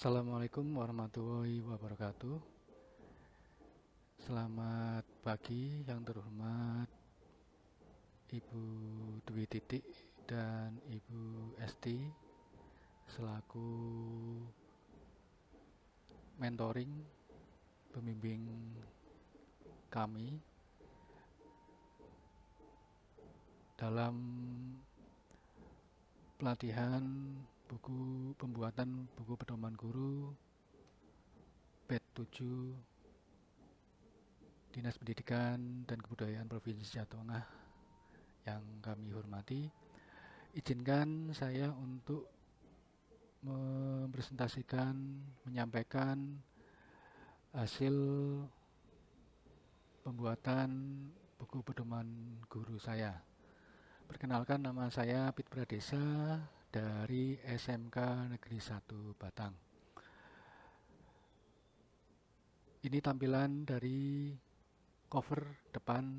Assalamualaikum warahmatullahi wabarakatuh. Selamat pagi yang terhormat Ibu Dwi Titik dan Ibu Esti selaku mentoring pembimbing kami dalam pelatihan pembuatan buku pedoman guru BED 7 Dinas Pendidikan dan Kebudayaan Provinsi Jawa Tengah yang kami hormati. Izinkan saya untuk mempresentasikan, menyampaikan hasil pembuatan buku pedoman guru saya. Perkenalkan, nama saya Pit Pradesa dari SMK Negeri 1 Batang. Ini tampilan dari cover depan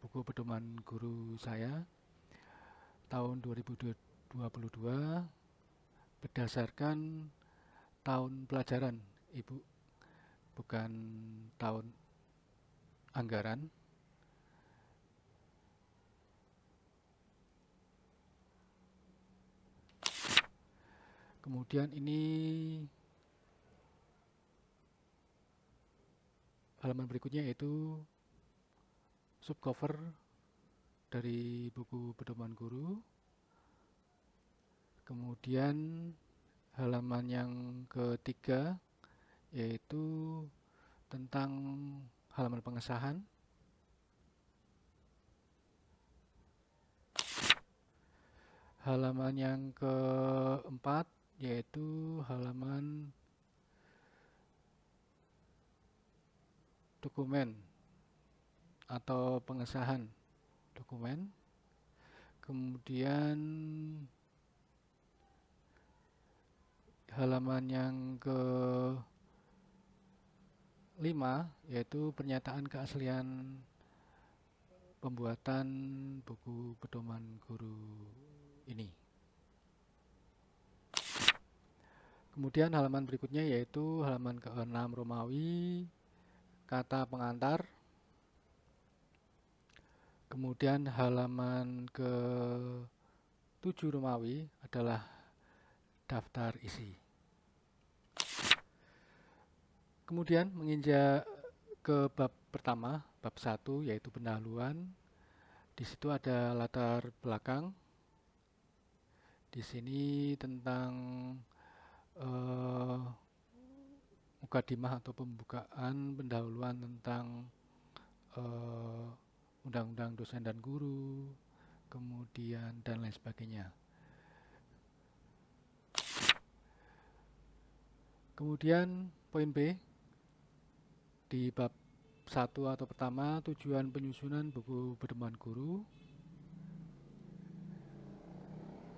buku pedoman guru saya tahun 2022 berdasarkan tahun pelajaran, Ibu, bukan tahun anggaran. Kemudian ini halaman berikutnya yaitu subcover dari buku pedoman guru. Kemudian halaman yang ketiga yaitu tentang halaman pengesahan. Halaman yang keempat yaitu halaman dokumen atau pengesahan dokumen. Kemudian halaman yang kelima yaitu pernyataan keaslian pembuatan buku pedoman guru ini. Kemudian halaman berikutnya yaitu halaman ke-6 Romawi, kata pengantar. Kemudian halaman ke-7 Romawi adalah daftar isi. Kemudian menginjak ke bab pertama, bab 1 yaitu pendahuluan. Di situ ada latar belakang. Di sini tentang mukadimah atau pembukaan pendahuluan tentang undang-undang dosen dan guru, kemudian dan lain sebagainya. Kemudian poin B di bab 1 atau pertama, tujuan penyusunan buku pedoman guru.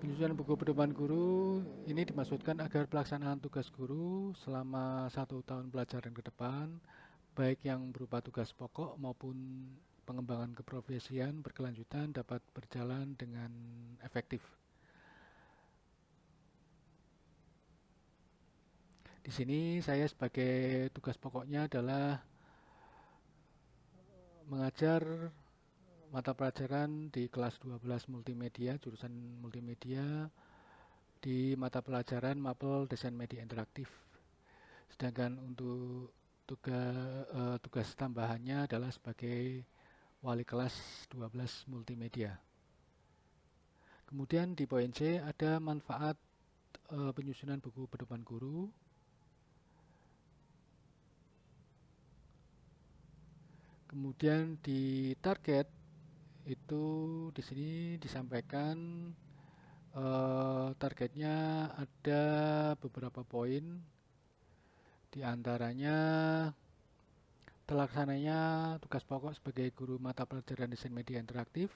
Penyusunan buku pedoman guru ini dimaksudkan agar pelaksanaan tugas guru selama 1 tahun pelajaran ke depan, baik yang berupa tugas pokok maupun pengembangan keprofesian berkelanjutan dapat berjalan dengan efektif. Di sini saya sebagai tugas pokoknya adalah mengajar mata pelajaran di kelas 12 multimedia, jurusan multimedia di mata pelajaran Mapel Desain Media Interaktif. Sedangkan untuk tugas tambahannya adalah sebagai wali kelas 12 multimedia. Kemudian di poin C ada manfaat penyusunan buku pedoman guru. Kemudian di target itu di sini disampaikan targetnya ada beberapa poin, di antaranya terlaksananya tugas pokok sebagai guru mata pelajaran desain media interaktif,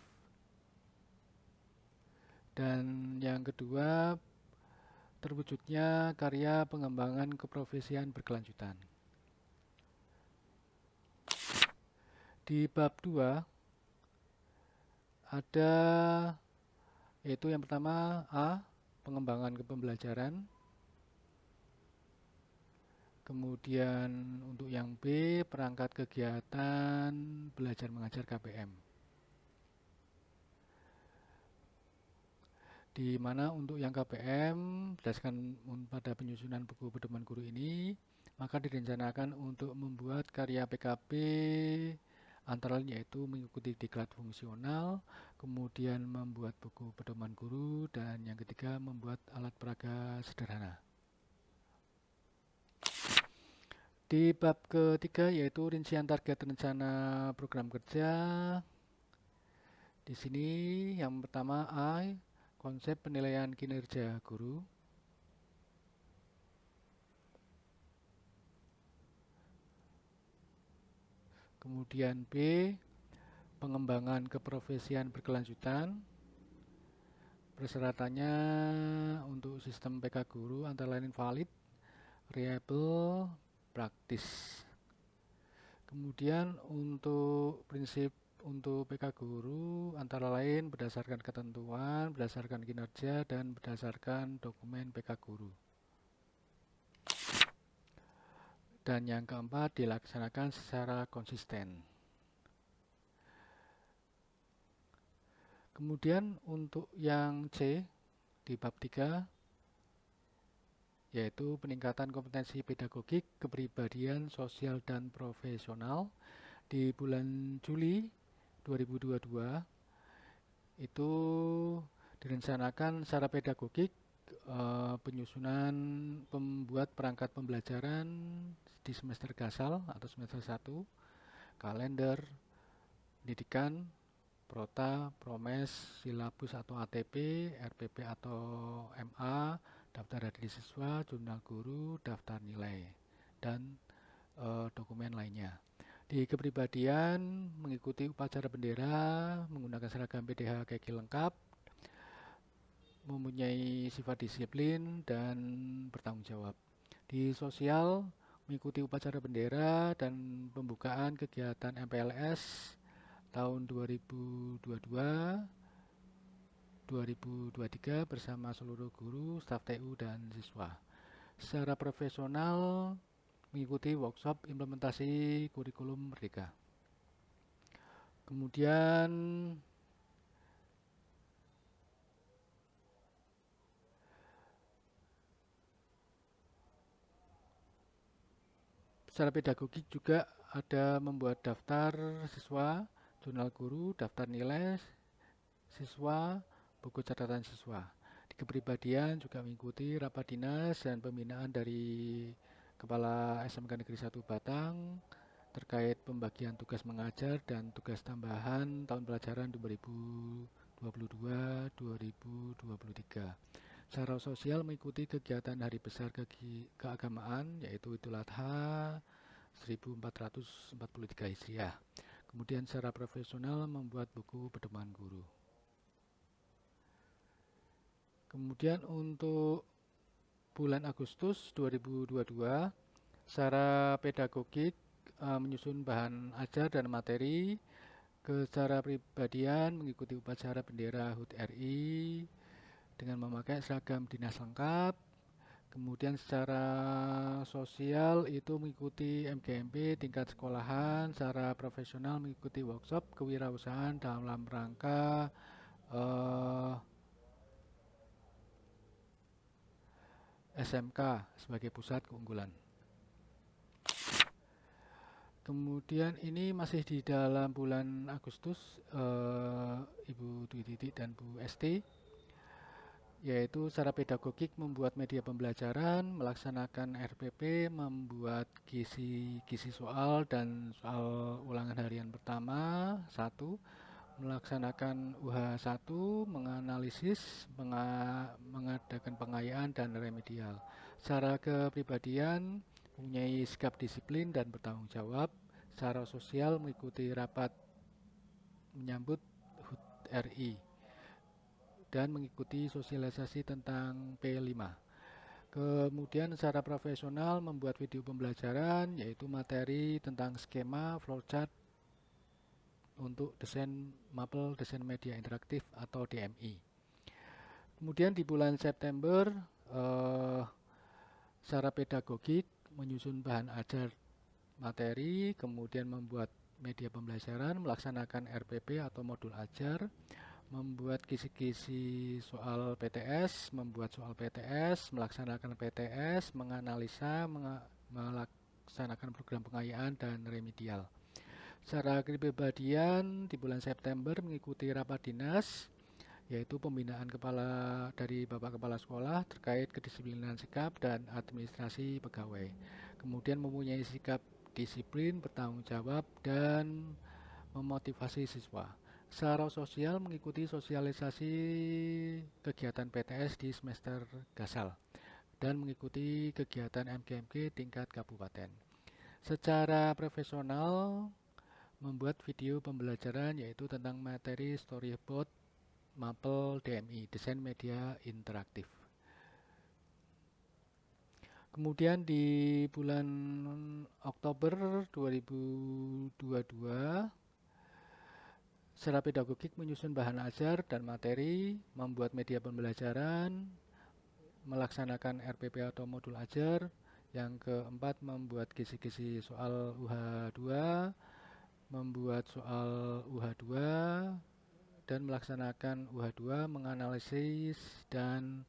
dan yang kedua terwujudnya karya pengembangan keprofesian berkelanjutan. Di bab 2 ada yaitu yang pertama A, pengembangan kepembelajaran. Kemudian untuk yang B, perangkat kegiatan belajar mengajar KPM. Di mana untuk yang KPM, berdasarkan pada penyusunan buku pedoman guru ini, maka direncanakan untuk membuat karya PKB antara lain yaitu mengikuti diklat fungsional, kemudian membuat buku pedoman guru, dan yang ketiga membuat alat peraga sederhana. Di bab ketiga yaitu rincian target rencana program kerja. Di sini yang pertama A, konsep penilaian kinerja guru. Kemudian B, pengembangan keprofesian berkelanjutan. Persyaratannya untuk sistem PK guru antara lain valid, reliable, praktis. Kemudian untuk prinsip untuk PK guru antara lain berdasarkan ketentuan, berdasarkan kinerja, dan berdasarkan dokumen PK guru. Dan yang keempat, dilaksanakan secara konsisten. Kemudian untuk yang C di bab 3 yaitu peningkatan kompetensi pedagogik, kepribadian, sosial, dan profesional. Di bulan Juli 2022 itu direncanakan secara pedagogik penyusunan pembuat perangkat pembelajaran di semester gasal atau semester 1, kalender, pendidikan, prota, promes, silabus atau ATP, RPP atau MA, daftar hadir siswa, jurnal guru, daftar nilai, dan dokumen lainnya. Di kepribadian, mengikuti upacara bendera, menggunakan seragam PDH KK lengkap, mempunyai sifat disiplin, dan bertanggung jawab. Di sosial, mengikuti upacara bendera dan pembukaan kegiatan MPLS tahun 2022-2023 bersama seluruh guru, staf TU, dan siswa. Secara profesional, mengikuti workshop implementasi kurikulum Merdeka. Kemudian secara pedagogik juga ada membuat daftar siswa, jurnal guru, daftar nilai siswa, buku catatan siswa. Di kepribadian juga mengikuti rapat dinas dan pembinaan dari Kepala SMK Negeri 1 Batang terkait pembagian tugas mengajar dan tugas tambahan tahun pelajaran 2022-2023. Secara sosial mengikuti kegiatan hari besar keagamaan yaitu Idul Adha 1443 Hijriah. Kemudian secara profesional membuat buku pedoman guru. Kemudian untuk bulan Agustus 2022 secara pedagogik menyusun bahan ajar dan materi. Secara pribadian mengikuti upacara bendera HUT RI dengan memakai seragam dinas lengkap. Kemudian secara sosial itu mengikuti MGMP tingkat sekolahan. Secara profesional mengikuti workshop kewirausahaan dalam rangka SMK sebagai pusat keunggulan. Kemudian ini masih di dalam bulan Agustus, Ibu Dwi Titi dan Bu ST, yaitu secara pedagogik membuat media pembelajaran, melaksanakan RPP, membuat kisi soal dan soal ulangan harian pertama 1, melaksanakan UH1, menganalisis, mengadakan pengayaan dan remedial. Secara kepribadian mempunyai sikap disiplin dan bertanggung jawab. Secara sosial mengikuti rapat menyambut HUT RI dan mengikuti sosialisasi tentang P5. Kemudian secara profesional membuat video pembelajaran yaitu materi tentang skema flowchart untuk desain mapel desain media interaktif atau DMI. Kemudian di bulan September secara pedagogik menyusun bahan ajar materi, kemudian membuat media pembelajaran, melaksanakan RPP atau modul ajar, membuat kisi-kisi soal PTS, membuat soal PTS, melaksanakan PTS, menganalisa, melaksanakan program pengayaan dan remedial. Secara kepribadian di bulan September mengikuti rapat dinas, yaitu pembinaan dari Bapak Kepala Sekolah terkait kedisiplinan sikap dan administrasi pegawai. Kemudian mempunyai sikap disiplin, bertanggung jawab, dan memotivasi siswa. Secara sosial mengikuti sosialisasi kegiatan PTS di semester gasal dan mengikuti kegiatan MGMG tingkat kabupaten. Secara profesional membuat video pembelajaran yaitu tentang materi storyboard Mapel DMI, Desain Media Interaktif. Kemudian di bulan Oktober 2022, secara pedagogik menyusun bahan ajar dan materi, membuat media pembelajaran, melaksanakan RPP atau modul ajar. Yang keempat, membuat kisi-kisi soal UH2, membuat soal UH2, dan melaksanakan UH2, menganalisis dan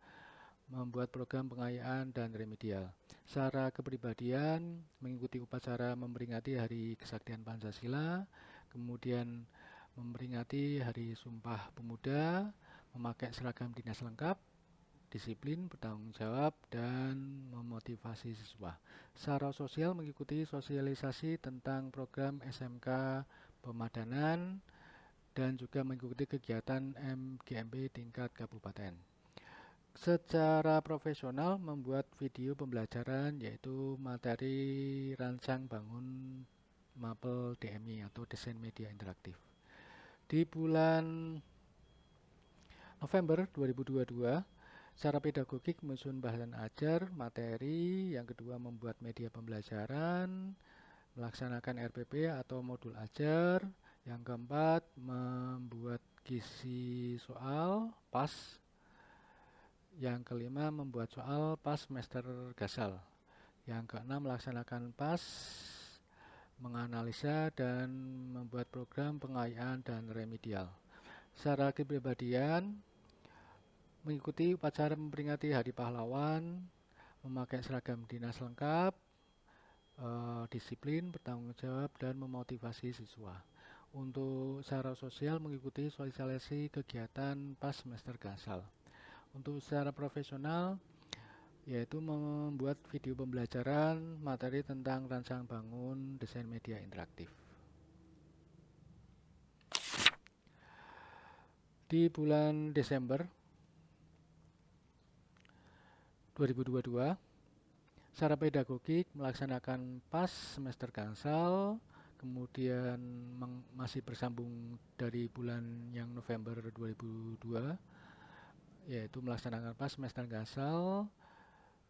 membuat program pengayaan dan remedial. Secara kepribadian, mengikuti upacara memperingati Hari Kesaktian Pancasila, kemudian memperingati Hari Sumpah Pemuda, memakai seragam dinas lengkap, disiplin, bertanggung jawab, dan memotivasi siswa. Secara sosial mengikuti sosialisasi tentang program SMK Pemadanan dan juga mengikuti kegiatan MGMP tingkat kabupaten. Secara profesional membuat video pembelajaran yaitu materi rancang bangun Mapel DMI atau Desain Media Interaktif. Di bulan November 2022, secara pedagogik menyusun bahan ajar, materi, yang kedua membuat media pembelajaran, melaksanakan RPP atau modul ajar, yang keempat membuat kisi soal PAS, yang kelima membuat soal PAS semester gasal, yang keenam melaksanakan PAS, menganalisa dan membuat program pengayaan dan remedial. Secara kepribadian mengikuti upacara memperingati Hari Pahlawan, memakai seragam dinas lengkap, disiplin, bertanggung jawab, dan memotivasi siswa. Untuk secara sosial mengikuti sosialisasi kegiatan PAS semester gasal. Untuk secara profesional yaitu membuat video pembelajaran materi tentang rancang bangun desain media interaktif. Di bulan Desember 2022, secara pedagogik melaksanakan PAS semester gasal, kemudian masih bersambung dari bulan yang November 2002, yaitu melaksanakan PAS semester gasal,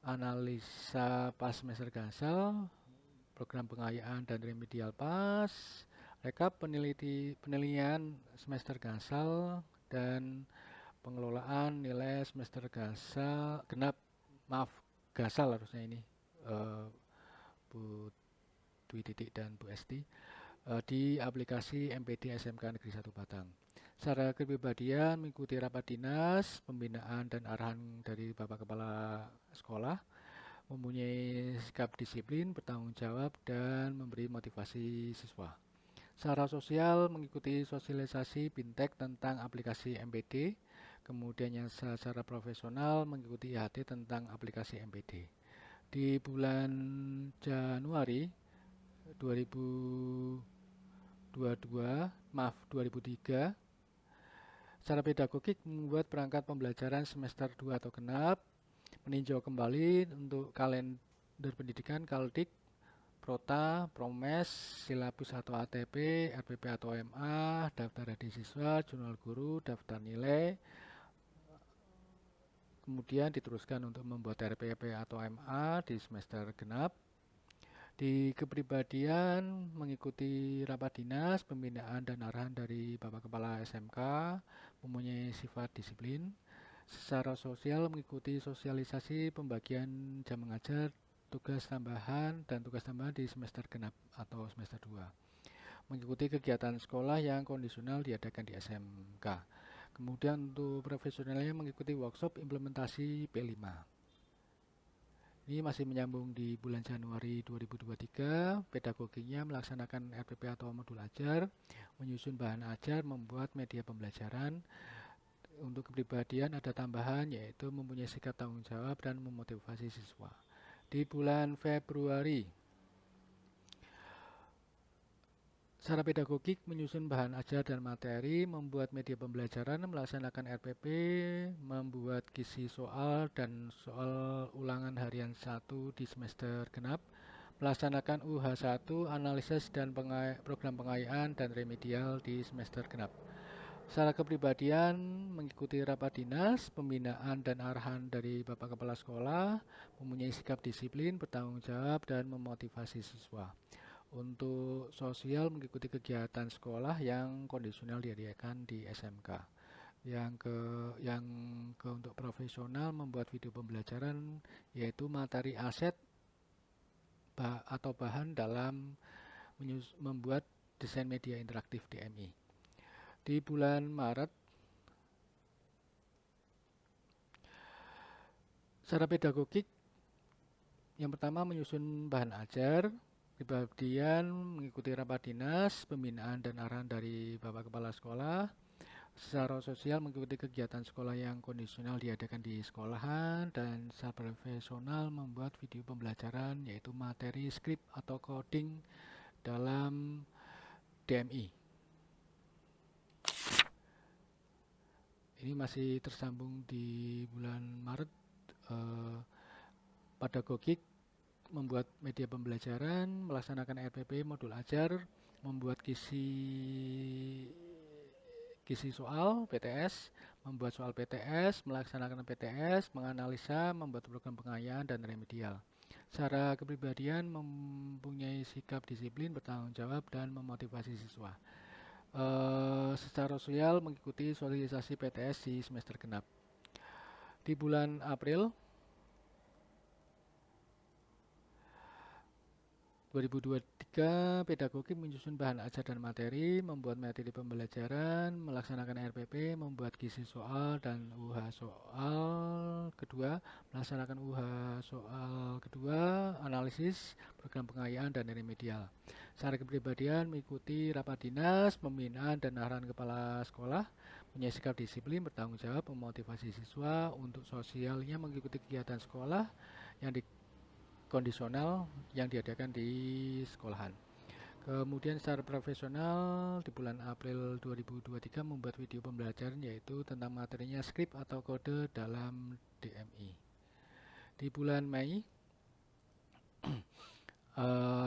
analisa PAS semester gasal, program pengayaan dan remedial PAS, rekap penilaian semester gasal, dan pengelolaan nilai semester gasal harusnya ini, Bu Dwi Titik dan Bu Esti, di aplikasi MPD SMK Negeri 1 Batang. Secara kepribadian mengikuti rapat dinas, pembinaan dan arahan dari Bapak Kepala Sekolah, mempunyai sikap disiplin, bertanggung jawab, dan memberi motivasi siswa. Secara sosial mengikuti sosialisasi Bintek tentang aplikasi MPD, kemudian yang secara profesional mengikuti IHT tentang aplikasi MPD. Di bulan Januari 2003, secara pedagogik membuat perangkat pembelajaran semester 2 atau genap, meninjau kembali untuk kalender pendidikan Kaldik, Prota, Promes, silabus atau ATP, RPP atau MA, daftar adik siswa, jurnal guru, daftar nilai, kemudian diteruskan untuk membuat RPP atau MA di semester genap. Di kepribadian mengikuti rapat dinas, pembinaan dan arahan dari Bapak Kepala SMK, mempunyai sifat disiplin. Secara sosial mengikuti sosialisasi pembagian jam mengajar tugas tambahan dan tugas tambahan di semester genap atau semester 2. Mengikuti kegiatan sekolah yang kondisional diadakan di SMK. Kemudian untuk profesionalnya mengikuti workshop implementasi P5. Ini masih menyambung di bulan Januari 2023, pedagoginya melaksanakan RPP atau modul ajar, menyusun bahan ajar, membuat media pembelajaran. Untuk kepribadian ada tambahan yaitu mempunyai sikap tanggung jawab dan memotivasi siswa. Di bulan Februari, secara pedagogik menyusun bahan ajar dan materi, membuat media pembelajaran, melaksanakan RPP, membuat kisi soal dan soal ulangan harian 1 di semester genap, melaksanakan UH1, analisis dan program pengayaan dan remedial di semester genap. Secara kepribadian mengikuti rapat dinas, pembinaan dan arahan dari Bapak Kepala Sekolah, mempunyai sikap disiplin, bertanggung jawab dan memotivasi siswa. Untuk sosial mengikuti kegiatan sekolah yang kondisional diadakan di SMK. Yang ke untuk profesional membuat video pembelajaran yaitu materi aset atau bahan dalam membuat desain media interaktif DMI. Di bulan Maret, secara pedagogik yang pertama menyusun bahan ajar, kemudian mengikuti rapat dinas, pembinaan dan arahan dari Bapak Kepala Sekolah. Secara sosial mengikuti kegiatan sekolah yang kondisional diadakan di sekolahan, dan secara profesional membuat video pembelajaran yaitu materi skrip atau coding dalam DMI. Ini masih tersambung di bulan Maret. Pedagogik membuat media pembelajaran, melaksanakan RPP modul ajar, membuat kisi soal PTS, membuat soal PTS, melaksanakan PTS, menganalisa, membuat program pengayaan dan remedial. Secara kepribadian mempunyai sikap disiplin, bertanggung jawab dan memotivasi siswa. Secara sosial mengikuti sosialisasi PTS di semester genap. Di bulan April 2023, pedagogi menyusun bahan ajar dan materi, membuat materi pembelajaran, melaksanakan RPP, membuat kisi soal dan UH soal kedua, melaksanakan UH soal kedua, analisis, program pengayaan dan remedial. Secara kepribadian mengikuti rapat dinas, pembinaan dan arahan kepala sekolah, punya sikap disiplin, bertanggung jawab, memotivasi siswa. Untuk sosialnya mengikuti kegiatan sekolah yang kondisional yang diadakan di sekolahan. Kemudian secara profesional di bulan April 2023 membuat video pembelajaran yaitu tentang materinya skrip atau kode dalam DMI. Di bulan Mei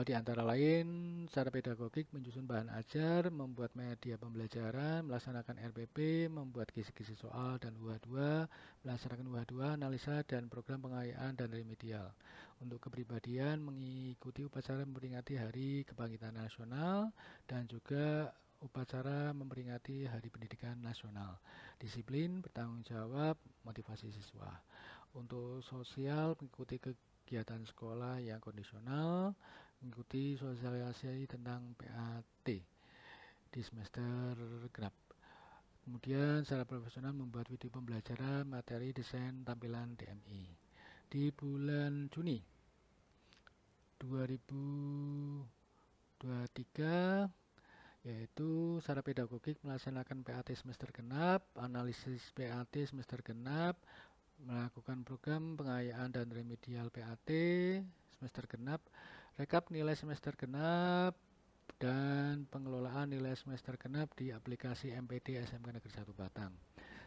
di antara lain secara pedagogik menyusun bahan ajar, membuat media pembelajaran, melaksanakan RPP, membuat kisi-kisi soal dan UH2, melaksanakan UH2, analisa dan program pengayaan dan remedial. Untuk kepribadian mengikuti upacara memperingati Hari Kebangkitan Nasional dan juga upacara memperingati Hari Pendidikan Nasional. Disiplin, bertanggung jawab, motivasi siswa. Untuk sosial mengikuti kegiatan sekolah yang kondisional, mengikuti sosialisasi tentang PAT di semester genap. Kemudian secara profesional membuat video pembelajaran, materi desain tampilan DMI. Di bulan Juni 2023 yaitu secara pedagogik melaksanakan PAT semester genap, analisis PAT semester genap, melakukan program pengayaan dan remedial PAT semester genap, rekap nilai semester genap, dan pengelolaan nilai semester genap di aplikasi MPD SMK Negeri 1 Batang.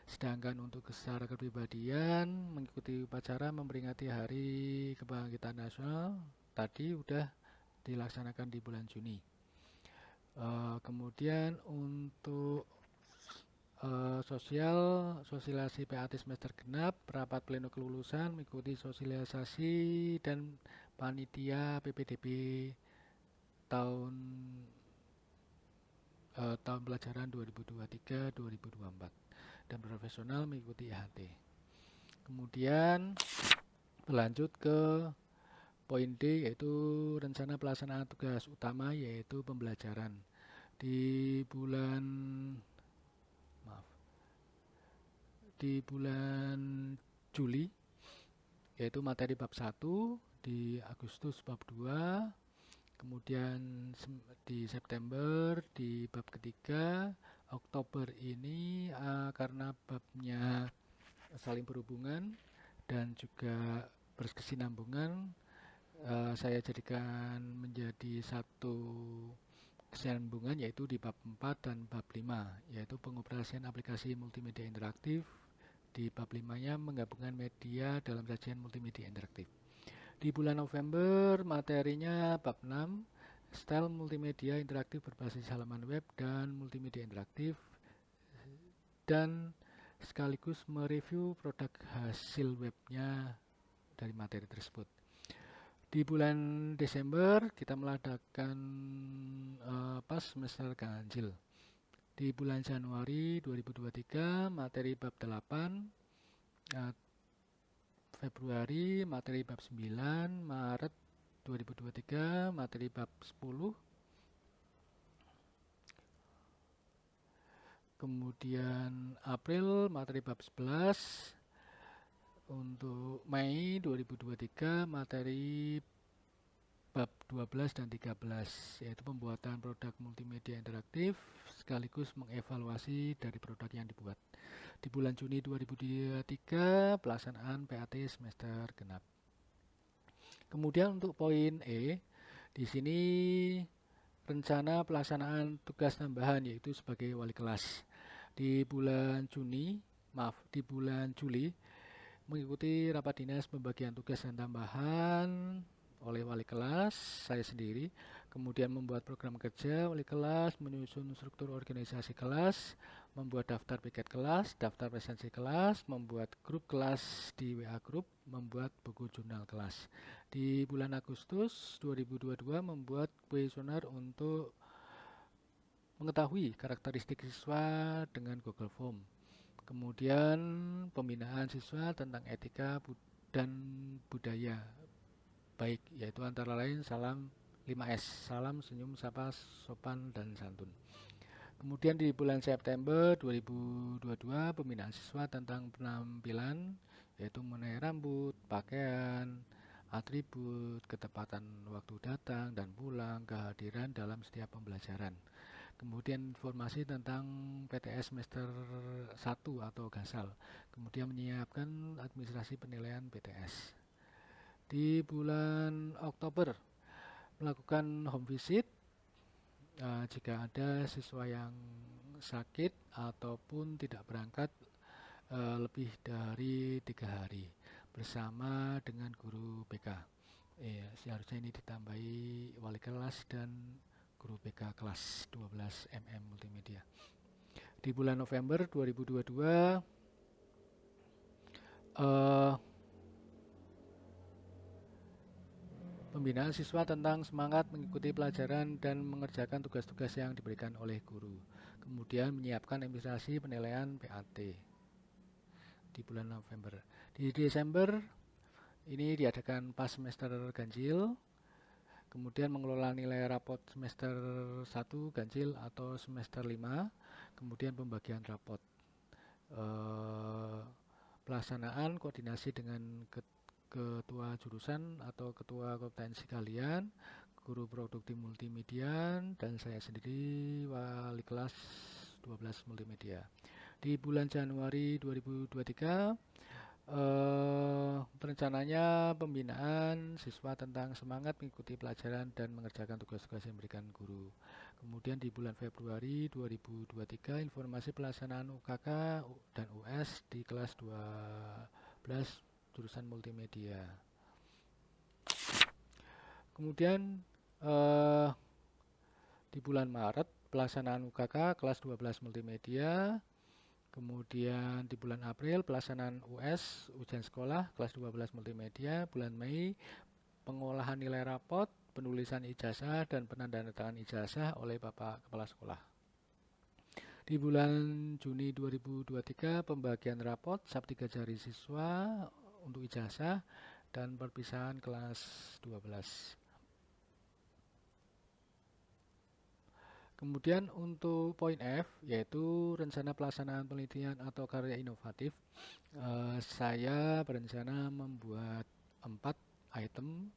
Sedangkan untuk secara kepribadian mengikuti upacara memperingati Hari Kebangkitan Nasional tadi sudah dilaksanakan di bulan Juni. Kemudian untuk sosialisasi PAT semester genap, rapat pleno kelulusan, mengikuti sosialisasi dan panitia PPDB tahun pelajaran 2023-2024 dan profesional mengikuti IHT. Kemudian berlanjut ke Poin D yaitu rencana pelaksanaan tugas utama yaitu pembelajaran. Di bulan maaf, di bulan Juli yaitu materi bab 1, di Agustus bab 2, kemudian di September di bab ketiga, Oktober ini karena babnya saling berhubungan dan juga berkesinambungan, saya jadikan menjadi satu kesinambungan yaitu di bab 4 dan bab 5, yaitu pengoperasian aplikasi multimedia interaktif. Di bab 5-nya menggabungkan media dalam sajian multimedia interaktif. Di bulan November materinya bab 6, style multimedia interaktif berbasis halaman web dan multimedia interaktif, dan sekaligus mereview produk hasil webnya dari materi tersebut. Di bulan Desember kita mengadakan pas semester ganjil. Di bulan Januari 2023 materi bab 8, Februari materi bab 9, Maret 2023 materi bab 10, kemudian April materi bab 11, untuk Mei 2023 materi bab 12 dan 13, yaitu pembuatan produk multimedia interaktif sekaligus mengevaluasi dari produk yang dibuat. Di bulan Juni 2023 pelaksanaan PAT semester genap. Kemudian untuk poin E, di sini rencana pelaksanaan tugas tambahan yaitu sebagai wali kelas. Di bulan Juli mengikuti rapat dinas pembagian tugas dan tambahan oleh wali kelas, saya sendiri, kemudian membuat program kerja wali kelas, menyusun struktur organisasi kelas, membuat daftar piket kelas, daftar presensi kelas, membuat grup kelas di WA Group, membuat buku jurnal kelas. Di bulan Agustus 2022 membuat kuesioner untuk mengetahui karakteristik siswa dengan Google Form. Kemudian pembinaan siswa tentang etika dan budaya baik, yaitu antara lain salam 5S, salam, senyum, sapa, sopan, dan santun. Kemudian di bulan September 2022 pembinaan siswa tentang penampilan, yaitu mengenai rambut, pakaian, atribut, ketepatan waktu datang dan pulang, kehadiran dalam setiap pembelajaran. Kemudian informasi tentang PTS semester 1 atau GASAL. Kemudian menyiapkan administrasi penilaian PTS. Di bulan Oktober melakukan home visit jika ada siswa yang sakit ataupun tidak berangkat lebih dari 3 hari bersama dengan guru BK. Seharusnya ini ditambahi wali kelas dan guru BK kelas 12 MM Multimedia. Di bulan November 2022 pembinaan siswa tentang semangat mengikuti pelajaran dan mengerjakan tugas-tugas yang diberikan oleh guru. Kemudian menyiapkan administrasi penilaian PAT di bulan November. Di Desember ini diadakan pas semester ganjil. Kemudian mengelola nilai rapot semester 1 ganjil atau semester 5. Kemudian pembagian rapot. Pelaksanaan koordinasi dengan ketua jurusan atau ketua kompetensi kalian, guru produktif multimedia, dan saya sendiri wali kelas 12 multimedia. Di bulan Januari 2023 rencananya pembinaan siswa tentang semangat mengikuti pelajaran dan mengerjakan tugas-tugas yang diberikan guru. Kemudian di bulan Februari 2023 informasi pelaksanaan UKK dan US di kelas 12 jurusan multimedia. Kemudian di bulan Maret pelaksanaan UKK kelas 12 multimedia. Kemudian di bulan April pelaksanaan US ujian sekolah kelas 12 multimedia. Bulan Mei pengolahan nilai rapot, penulisan ijazah dan penandatanganan ijazah oleh Bapak Kepala Sekolah. Di bulan Juni 2023 pembagian rapot sab 3 jari siswa untuk ijazah dan perpisahan kelas 12. Kemudian untuk poin F, yaitu rencana pelaksanaan penelitian atau karya inovatif, saya berencana membuat 4 item,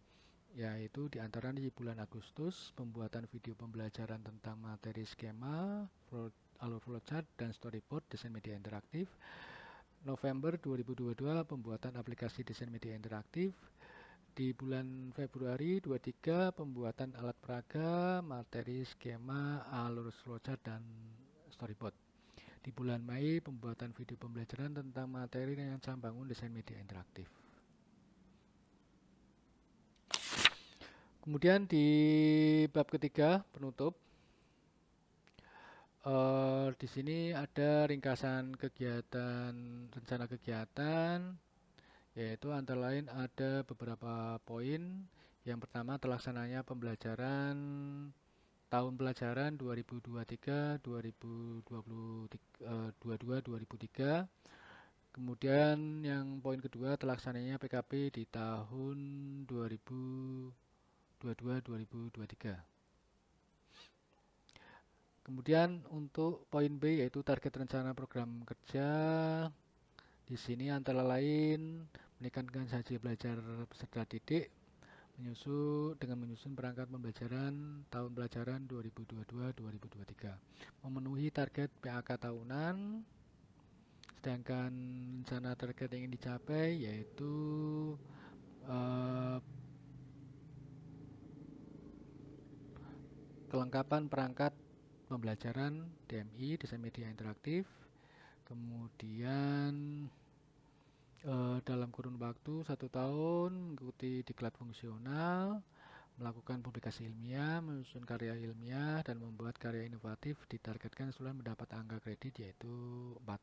yaitu diantara di bulan Agustus, pembuatan video pembelajaran tentang materi skema, alur flowchart, dan storyboard desain media interaktif. November 2022, pembuatan aplikasi desain media interaktif. Di bulan Februari 23, pembuatan alat peraga, materi skema, alur flowchart, dan storyboard. Di bulan Mei, pembuatan video pembelajaran tentang materi rancang bangun desain media interaktif. Kemudian di bab ketiga, penutup, di sini ada ringkasan kegiatan, rencana kegiatan, yaitu antara lain ada beberapa poin. Yang pertama, terlaksananya pembelajaran tahun pelajaran 2023-2022-2023. Kemudian yang poin kedua, terlaksananya PKP di tahun 2022-2023. Kemudian untuk poin B, yaitu target rencana program kerja. Di sini antara lain meningkatkan saji belajar peserta didik dengan menyusun perangkat pembelajaran tahun pelajaran 2022-2023, memenuhi target PAK tahunan. Sedangkan rencana target yang ingin dicapai yaitu kelengkapan perangkat pembelajaran DMI, desain media interaktif. Kemudian dalam kurun waktu 1 tahun mengikuti diklat fungsional, melakukan publikasi ilmiah, menyusun karya ilmiah, dan membuat karya inovatif. Ditargetkan sudah mendapat angka kredit yaitu 4.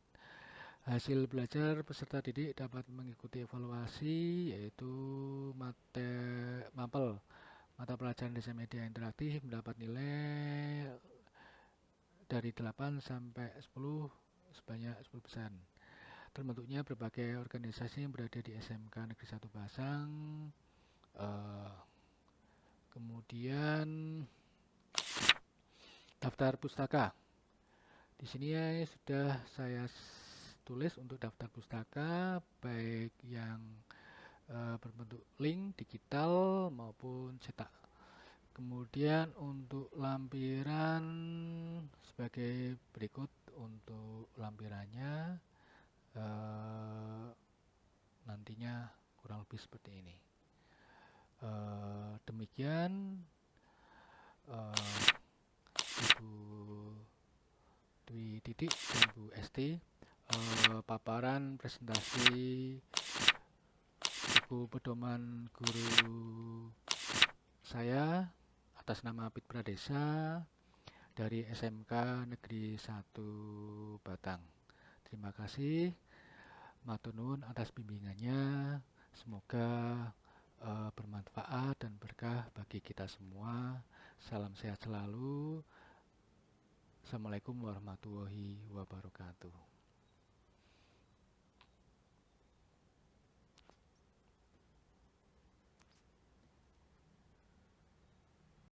Hasil belajar peserta didik dapat mengikuti evaluasi yaitu MAPEL, mata pelajaran desain media interaktif, mendapat nilai dari 8 sampai 10 sebanyak 10%. Terbentuknya berbagai organisasi yang berada di SMK Negeri 1 Pasang. Kemudian daftar pustaka. Di sini sudah saya tulis untuk daftar pustaka, baik yang berbentuk link digital maupun cetak. Kemudian untuk lampiran sebagai berikut. Untuk lampirannya nantinya kurang lebih seperti ini. Demikian Ibu Dwi Titik dan Bu Esti paparan presentasi buku pedoman guru saya atas nama Apit Pradesa dari SMK Negeri 1 Batang. Terima kasih, matur nuwun atas bimbingannya. Semoga bermanfaat dan berkah bagi kita semua. Salam sehat selalu. Assalamualaikum warahmatullahi wabarakatuh.